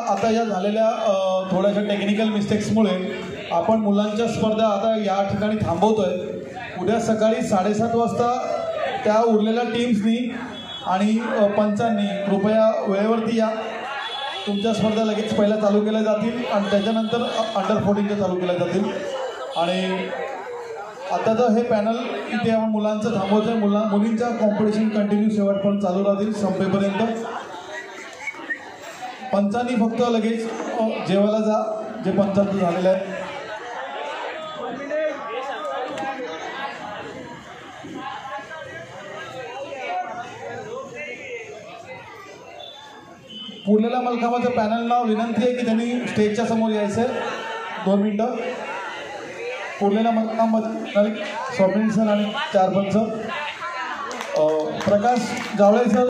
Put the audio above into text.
आता या झालेल्या थोड्याशा टेक्निकल मिस्टेक्समुळे आपण मुलांच्या स्पर्धा आता या ठिकाणी थांबवतोय। उद्या सकाळी 7:30 वाजता त्या उरलेल्या टीम्सनी आणि पंचांनी कृपया वेळेवरती या। तुमच्या स्पर्धा लगेच पहिल्या चालू केल्या जातील आणि त्याच्यानंतर अंडर 14च्या चालू केल्या जातील। आणि आताचं हे पॅनल इथे आपण मुलांचं थांबवतोय। मुलींच्या कॉम्पिटिशन कंटिन्यू शेवटपर्यंत चालू राहतील संपेपर्यंत। पंचांनी फक्त लगेच जेवायला जा जे पंचांचं झालेलं आहे। पुरलेल्या मलकामाच्या पॅनलला विनंती आहे की त्यांनी स्टेजच्या समोर यायचं आहे। 2 मिनिटं। पुरलेल्या मलकामध्ये स्वप्नील सर आणि 4 पंच प्रकाश जावळे सर